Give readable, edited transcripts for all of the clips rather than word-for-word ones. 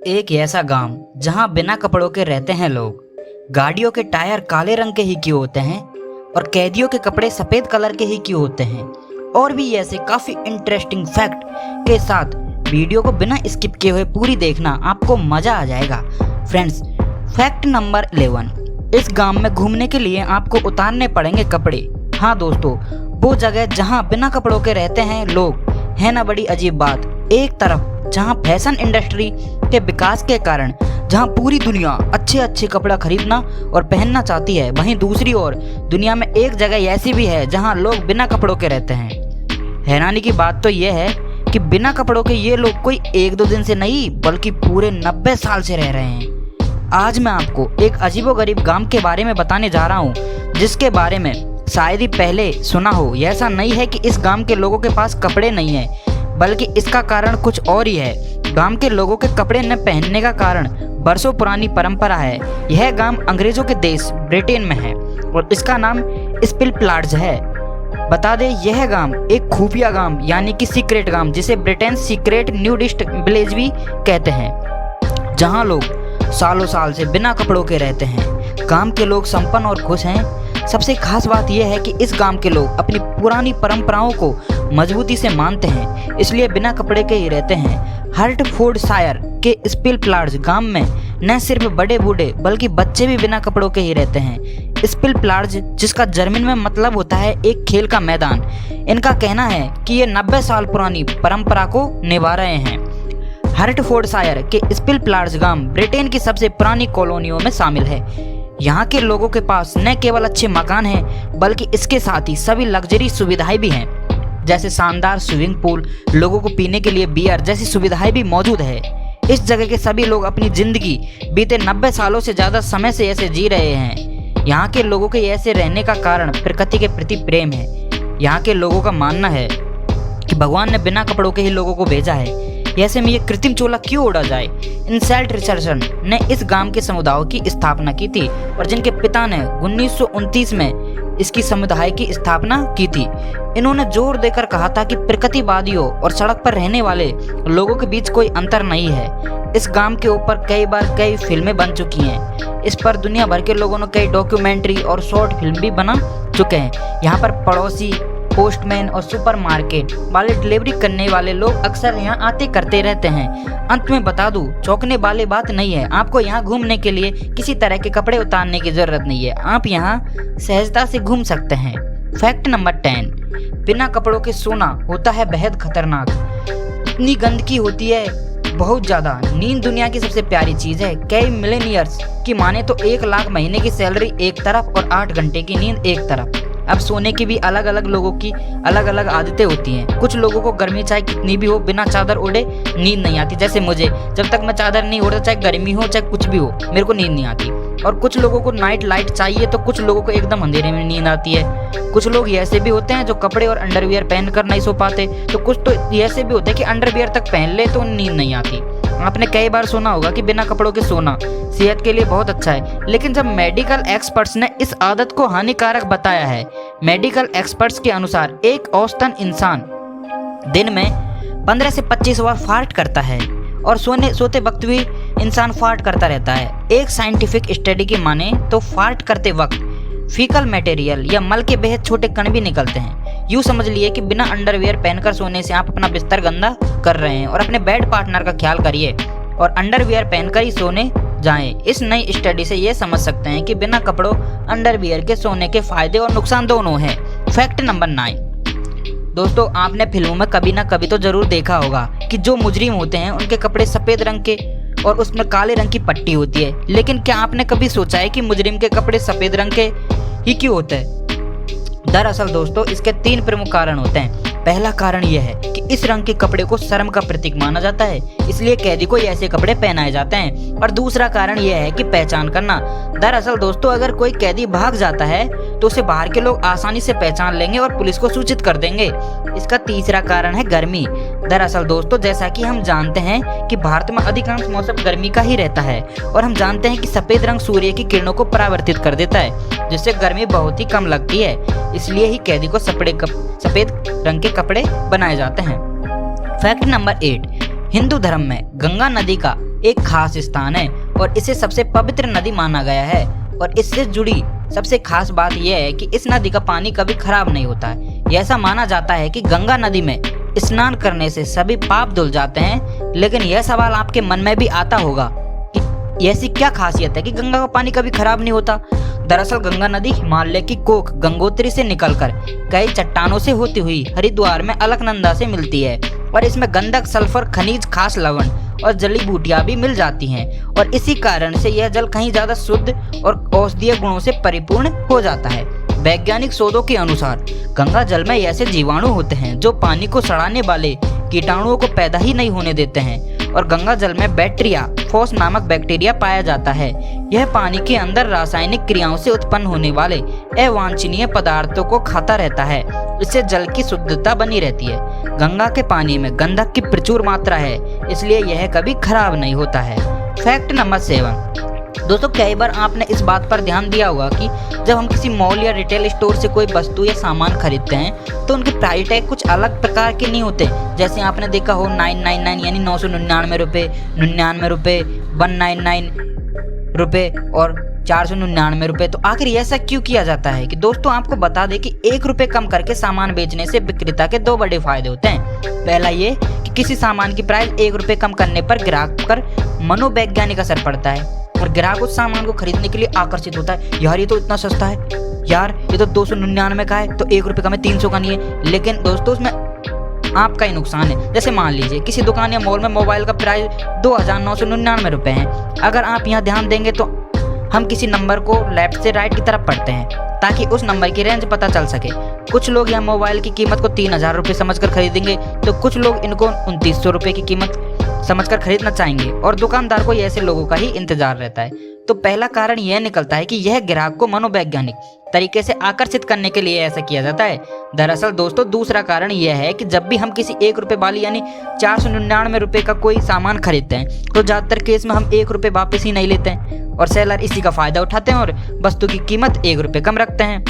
एक ऐसा गांव जहां बिना कपड़ों के रहते हैं लोग। गाड़ियों के टायर काले रंग के ही क्यों होते हैं और कैदियों के कपड़े सफेद कलर के ही क्यों होते हैं, और भी ऐसे काफी इंटरेस्टिंग फैक्ट के साथ वीडियो को बिना स्किप किए हुए पूरी देखना, आपको मजा आ जाएगा। फ्रेंड्स, फैक्ट नंबर 11, इस गांव में घूमने के लिए आपको उतारने पड़ेंगे कपड़े। हाँ दोस्तों, वो जगह जहां बिना कपड़ों के रहते हैं लोग, है ना बड़ी अजीब बात। एक तरफ जहां फैशन इंडस्ट्री के विकास के कारण जहां पूरी दुनिया अच्छे अच्छे कपड़ा खरीदना और पहनना चाहती है, वहीं दूसरी ओर दुनिया में एक जगह ऐसी भी है जहां लोग बिना कपड़ों के रहते हैं। हैरानी की बात तो यह है कि बिना कपड़ों के ये लोग कोई एक दो दिन से नहीं बल्कि पूरे 90 साल से रह रहे हैं। आज मैं आपको एक अजीबोगरीब गांव के बारे में बताने जा रहा हूँ, जिसके बारे में शायद ही पहले सुना हो। ऐसा नहीं है कि इस गांव के लोगों के पास कपड़े नहीं है, बल्कि इसका कारण कुछ और ही है। गांव के लोगों के कपड़े न पहनने का कारण बरसों पुरानी परंपरा है। यह गांव अंग्रेजों के देश ब्रिटेन में है और इसका नाम स्पिल प्लाट्स है। बता दें, यह गांव एक खुफिया गांव यानी कि सीक्रेट गांव, जिसे ब्रिटेन सीक्रेट न्यूडिस्ट विलेज भी कहते हैं, जहां लोग सालों साल से बिना कपड़ों के रहते हैं। गांव के लोग संपन्न और खुश हैं। सबसे खास बात यह है कि इस गांव के लोग अपनी पुरानी परंपराओं को मजबूती से मानते हैं, इसलिए बिना कपड़े के ही रहते हैं। हर्टफोर्डशायर के स्पिल प्लाट्स गांव में न सिर्फ बड़े बूढ़े बल्कि बच्चे भी बिना कपड़ों के ही रहते हैं। स्पिल प्लाट्स, जिसका जर्मन में मतलब होता है एक खेल का मैदान, इनका कहना है कि ये 90 साल पुरानी परंपरा को निभा रहे हैं। हर्टफोर्डशायर के स्पिल प्लाट्स गांव ब्रिटेन की सबसे पुरानी कॉलोनियों में शामिल है। यहाँ के लोगों के पास न केवल अच्छे मकान हैं, बल्कि इसके साथ ही सभी लग्जरी सुविधाएं भी हैं, जैसे शानदार स्विमिंग पूल, लोगों को पीने के लिए बियर जैसी सुविधाएं भी मौजूद है। इस जगह के सभी लोग अपनी जिंदगी बीते 90 सालों से ज्यादा समय से ऐसे जी रहे हैं। यहाँ के लोगों के ऐसे रहने का कारण प्रकृति के प्रति प्रेम है। यहाँ के लोगों का मानना है कि भगवान ने बिना कपड़ों के ही लोगों को भेजा है, ऐसे में ये कृत्रिम चोला क्यों उड़ा जाए। इंसेल्ट रिचर्डसन ने इस गांव के समुदायों की स्थापना की थी और जिनके पिता ने 1929 में इसकी समुदाय की स्थापना की थी। इन्होंने जोर देकर कहा था कि प्रकृतिवादियों और सड़क पर रहने वाले लोगों के बीच कोई अंतर नहीं है। इस गांव के ऊपर कई बार कई फिल्में बन चुकी हैं। इस पर दुनिया भर के लोगों ने कई डॉक्यूमेंट्री और शॉर्ट फिल्म भी बना चुके हैं। यहाँ पर पड़ोसी, पोस्टमैन और सुपरमार्केट वाले डिलीवरी करने वाले लोग अक्सर यहाँ आते करते रहते हैं। अंत में बता दूं, चौंकने वाली बात नहीं है। आपको यहाँ घूमने के लिए किसी तरह के कपड़े उतारने की जरूरत नहीं है। आप यहाँ सहजता से घूम सकते हैं। फैक्ट नंबर 10, बिना कपड़ों के सोना होता है बेहद खतरनाक। इतनी गंदगी होती है, बहुत ज्यादा। नींद दुनिया की सबसे प्यारी चीज है। कई मिलेनियर्स की माने तो 1 लाख महीने की सैलरी एक तरफ और 8 घंटे की नींद एक तरफ। अब सोने की भी अलग अलग लोगों की अलग अलग आदतें होती हैं। कुछ लोगों को गर्मी चाहे कितनी भी हो, बिना चादर ओढ़े नींद नहीं आती। जैसे मुझे, जब तक मैं चादर नहीं ओढ़ता, चाहे गर्मी हो चाहे कुछ भी हो, मेरे को नींद नहीं आती। और कुछ लोगों को नाइट लाइट चाहिए, तो कुछ लोगों को एकदम अंधेरे में नींद आती है। कुछ लोग ऐसे भी होते हैं जो कपड़े और अंडरवियर पहनकर नहीं सो पाते, तो कुछ तो ऐसे भी होते हैं कि अंडरवियर तक पहन ले तो नींद नहीं आती। आपने कई बार सुना होगा कि बिना कपड़ों के सोना सेहत के लिए बहुत अच्छा है, लेकिन जब मेडिकल एक्सपर्ट्स ने इस आदत को हानिकारक बताया है। मेडिकल एक्सपर्ट्स के अनुसार एक औसतन इंसान दिन में 15 से 25 बार फार्ट करता है और सोते वक्त भी इंसान फार्ट करता रहता है। एक साइंटिफिक स्टडी की माने तो फार्ट करते वक्त फीकल मटेरियल या मल के बेहद छोटे कण भी निकलते हैं। यूँ समझ लिए कि बिना अंडरवियर पहनकर सोने से आप अपना बिस्तर गंदा कर रहे हैं। और अपने बेड पार्टनर का ख्याल करिए और अंडरवियर पहनकर ही सोने जाएं। इस नई स्टडी से ये समझ सकते हैं कि बिना कपड़ों अंडरवियर के सोने के फायदे और नुकसान दोनों हैं। फैक्ट नंबर 9, दोस्तों, आपने फिल्मों में कभी ना कभी तो जरूर देखा होगा कि जो मुजरिम होते हैं उनके कपड़े सफेद रंग के और उसमें काले रंग की पट्टी होती है। लेकिन क्या आपने कभी सोचा है कि मुजरिम के कपड़े सफेद रंग के ही क्यों होते हैं? दरअसल दोस्तों, इसके 3 प्रमुख कारण होते हैं। पहला कारण यह है कि इस रंग के कपड़े को शर्म का प्रतीक माना जाता है, इसलिए कैदी को ऐसे कपड़े पहनाए जाते हैं। और दूसरा कारण यह है कि पहचान करना। दरअसल दोस्तों, अगर कोई कैदी भाग जाता है तो उसे बाहर के लोग आसानी से पहचान लेंगे और पुलिस को सूचित कर देंगे। इसका तीसरा कारण है गर्मी। दरअसल दोस्तों, जैसा कि हम जानते हैं कि भारत में अधिकांश मौसम गर्मी का ही रहता है और हम जानते हैं कि सफेद रंग सूर्य की किरणों को परावर्तित कर देता है, जिससे गर्मी बहुत ही कम लगती है। इसलिए ही कैदी को सफेद रंग के कपड़े बनाए जाते हैं। फैक्ट नंबर 8, हिंदू धर्म में गंगा नदी का एक खास स्थान है और इसे सबसे पवित्र नदी माना गया है। और इससे जुड़ी सबसे खास बात यह है कि इस नदी का पानी कभी खराब नहीं होता है। ऐसा माना जाता है कि गंगा नदी में स्नान करने से सभी पाप धुल जाते हैं। लेकिन यह सवाल आपके मन में भी आता होगा कि ऐसी क्या खासियत है कि गंगा का पानी कभी खराब नहीं होता। दरअसल गंगा नदी हिमालय की कोक गंगोत्री से निकलकर कई चट्टानों से होती हुई हरिद्वार में अलकनंदा से मिलती है और इसमें गंधक, सल्फर, खनिज, खास लवण और जड़ी बूटियां भी मिल जाती हैं और इसी कारण से यह जल कहीं ज्यादा शुद्ध और औषधीय गुणों से परिपूर्ण हो जाता है। वैज्ञानिक शोधों के अनुसार गंगा जल में ऐसे जीवाणु होते हैं जो पानी को सड़ाने वाले कीटाणुओं को पैदा ही नहीं होने देते हैं और गंगा जल में बैक्टीरिया फोस नामक बैक्टीरिया पाया जाता है। यह पानी के अंदर रासायनिक क्रियाओं से उत्पन्न होने वाले अवांछनीय पदार्थों को खाता रहता है। इससे जल की शुद्धता बनी रहती है। गंगा के पानी में गंधक की प्रचुर मात्रा है, इसलिए यह कभी खराब नहीं होता है। Fact number 7। दोस्तों, कई बार आपने इस बात पर ध्यान दिया होगा कि जब हम किसी मॉल या रिटेल स्टोर से कोई वस्तु या सामान खरीदते हैं तो उनके प्राइस टैग कुछ अलग प्रकार के नहीं होते। जैसे आपने देखा हो 999 यानी 999 रुपये, 99 रुपये, 199 रुपये और 499 रुपये। तो आखिर ऐसा क्यों किया जाता है? कि दोस्तों आपको बता दें कि 1 रुपये कम करके सामान बेचने से विक्रेता के 2 बड़े फायदे होते हैं। पहला ये कि किसी सामान की प्राइस 1 रुपये कम करने पर ग्राहक पर मनोवैज्ञानिक असर पड़ता है और ग्राहक उस सामान को खरीदने के लिए आकर्षित होता है। यार ये तो इतना सस्ता है, यार ये तो 299 का है, तो 1 रुपये का, में 300 का नहीं है। लेकिन दोस्तों उसमें आपका ही नुकसान है। जैसे मान लीजिए किसी दुकान या मॉल में मोबाइल का प्राइस 2999 रुपये है। अगर आप यहाँ ध्यान देंगे तो हम किसी नंबर को लेफ्ट से राइट की तरफ पढ़ते हैं ताकि उस नंबर की रेंज पता चल सके। कुछ लोग यह मोबाइल की कीमत को 3000 रुपये समझकर खरीदेंगे तो कुछ लोग इनको 2900 रुपये की कीमत समझकर खरीदना चाहेंगे और दुकानदार को ऐसे लोगों का ही इंतजार रहता है। तो पहला कारण यह निकलता है कि यह ग्राहक को मनोवैज्ञानिक तरीके से आकर्षित करने के लिए ऐसा किया जाता है। दरअसल दोस्तों दूसरा कारण यह है कि जब भी हम किसी 1 रुपये वाली यानी 499 रुपये का कोई सामान खरीदते हैं तो ज्यादातर केस में हम 1 रुपये वापस ही नहीं लेते हैं और सेलर इसी का फायदा उठाते हैं और वस्तु की कीमत 1 रुपये कम रखते हैं।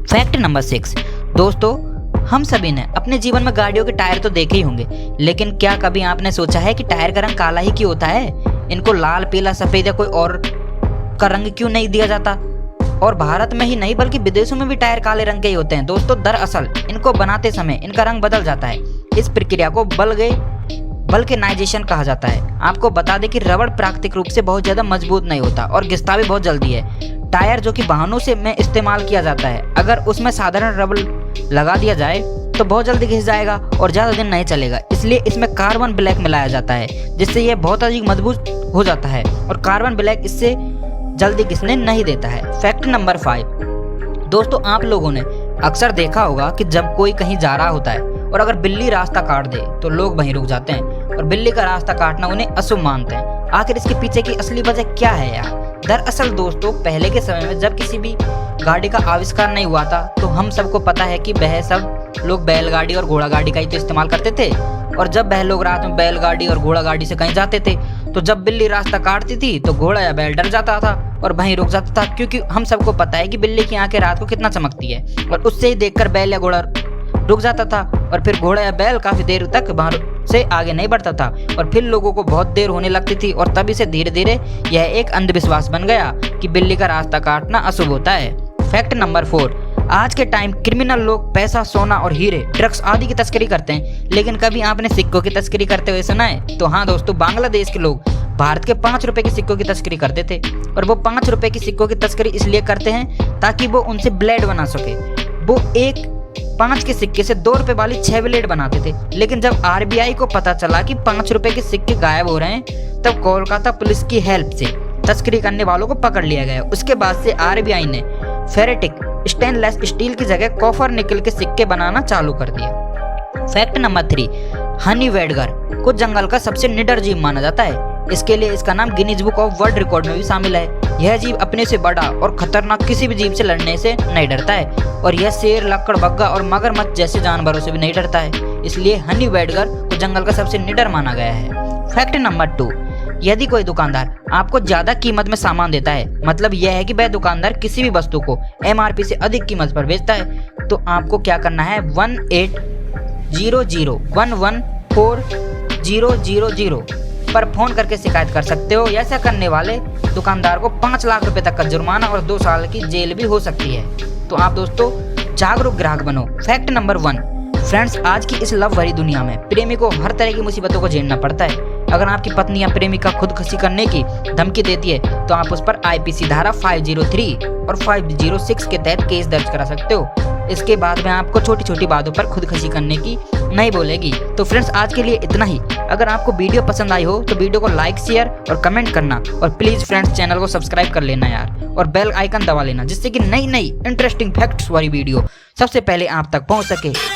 Fact number 6। दोस्तों हम सभी ने अपने जीवन में गाड़ियों के टायर तो देखे ही होंगे, लेकिन क्या कभी आपने सोचा है कि टायर का रंग काला ही क्यों होता है? इनको लाल, पीला, सफेद या कोई और का रंग क्यों नहीं दिया जाता? और भारत में ही नहीं बल्कि विदेशों में भी टायर काले रंग के ही होते हैं। दोस्तों दरअसल इनको बनाते समय इनका रंग बदल जाता है। इस प्रक्रिया को वल्केनाइजेशन कहा जाता है। आपको बता दें कि रबड़ प्राकृतिक रूप से बहुत ज्यादा मजबूत नहीं होता और घिसता भी बहुत जल्दी है। टायर जो कि वाहनों से में इस्तेमाल किया जाता है, अगर उसमें साधारण रबड़ लगा दिया जाए तो बहुत जल्दी घिस जाएगा और ज्यादा दिन नहीं चलेगा। इसलिए इसमें कार्बन ब्लैक मिलाया जाता है जिससे यह बहुत अधिक मजबूत हो जाता है और कार्बन ब्लैक इससे जल्दी घिसने नहीं देता है। Fact number 5। दोस्तों आप लोगों ने अक्सर देखा होगा कि जब कोई कहीं जा रहा होता है और अगर बिल्ली रास्ता काट दे तो लोग वहीं रुक जाते हैं और बिल्ली का रास्ता काटना उन्हें अशुभ मानते हैं। आखिर इसके पीछे की असली वजह क्या है यार? दरअसल दोस्तों पहले के समय में जब किसी भी गाड़ी का आविष्कार नहीं हुआ था तो हम सबको पता है कि वह सब लोग बैलगाड़ी और घोड़ा गाड़ी का ही तो इस्तेमाल करते थे। और जब वह लोग रात में बैलगाड़ी और घोड़ा गाड़ी से कहीं जाते थे तो जब बिल्ली रास्ता काटती थी तो घोड़ा या बैल डर जाता था और वहीं रुक जाता था, क्योंकि हम सबको पता है कि बिल्ली की आंखें रात को कितना चमकती है और उससे ही देखकर बैल या घोड़ा रुक जाता था और फिर घोड़ा या बैल काफी देर तक बाहर से आगे नहीं बढ़ता था और फिर लोगों को बहुत देर होने लगती थी और तभी से धीरे धीरे यह एक अंधविश्वास बन गया कि बिल्ली का रास्ता काटना अशुभ होता है। Fact number 4। आज के टाइम क्रिमिनल लोग पैसा, सोना और हीरे, ड्रग्स आदि की तस्करी करते हैं, लेकिन कभी आपने सिक्कों की तस्करी करते हुए सुना है? तो हाँ दोस्तों, बांग्लादेश के लोग भारत के 5 रुपए के सिक्कों की तस्करी करते थे और वो 5 रुपए की सिक्कों की तस्करी इसलिए करते हैं ताकि वो उनसे ब्लेड बना सके। वो एक 5 के सिक्के से 2 रुपए वाली 6 ब्लेड बनाते थे। लेकिन जब RBI को पता चला कि 5 रुपए के सिक्के गायब हो रहे हैं तब कोलकाता पुलिस की हेल्प से तस्करी करने वालों को पकड़ लिया गया। उसके बाद से RBI ने फेरेटिक स्टेनलेस स्टील की जगह कॉपर निकल के सिक्के बनाना चालू कर दिया। Fact number 3। हनी वेडगर को जंगल का सबसे निडर जीव माना जाता है। इसके लिए इसका नाम Guinness book of world record में भी शामिल है। यह जीव अपने से बड़ा और खतरनाक किसी भी जीव से लड़ने से नहीं डरता है और यह शेर, लकड़बग्गा और मगरमच्छ जैसे जानवरों से भी नहीं डरता है। इसलिए हनी वेडगर को जंगल का सबसे निडर माना गया है। Fact number 2। यदि कोई दुकानदार आपको ज्यादा कीमत में सामान देता है, मतलब यह है कि वह दुकानदार किसी भी वस्तु को MRP से अधिक कीमत पर बेचता है, तो आपको क्या करना है? 1800114000 पर फोन करके शिकायत कर सकते हो। ऐसा करने वाले दुकानदार को 5 लाख रुपए तक का जुर्माना और 2 साल की जेल भी हो सकती है। तो आप दोस्तों जागरूक ग्राहक बनो। फैक्ट नंबर 1, फ्रेंड्स, आज की इस लव भरी दुनिया में प्रेमी को हर तरह की मुसीबतों को झेलना पड़ता है। अगर आपकी पत्नी या प्रेमिका खुदकुशी करने की धमकी देती है तो आप उस पर आईपीसी धारा 503 और 506 के तहत केस दर्ज करा सकते हो। इसके बाद में आपको छोटी छोटी बातों पर खुदकुशी करने की नहीं बोलेगी। तो फ्रेंड्स, आज के लिए इतना ही। अगर आपको वीडियो पसंद आई हो तो वीडियो को लाइक, शेयर और कमेंट करना, और प्लीज फ्रेंड्स चैनल को सब्सक्राइब कर लेना यार, और बेल आइकन दबा लेना, जिससे कि नई नई इंटरेस्टिंग फैक्ट्स वाली वीडियो सबसे पहले आप तक पहुंच सके।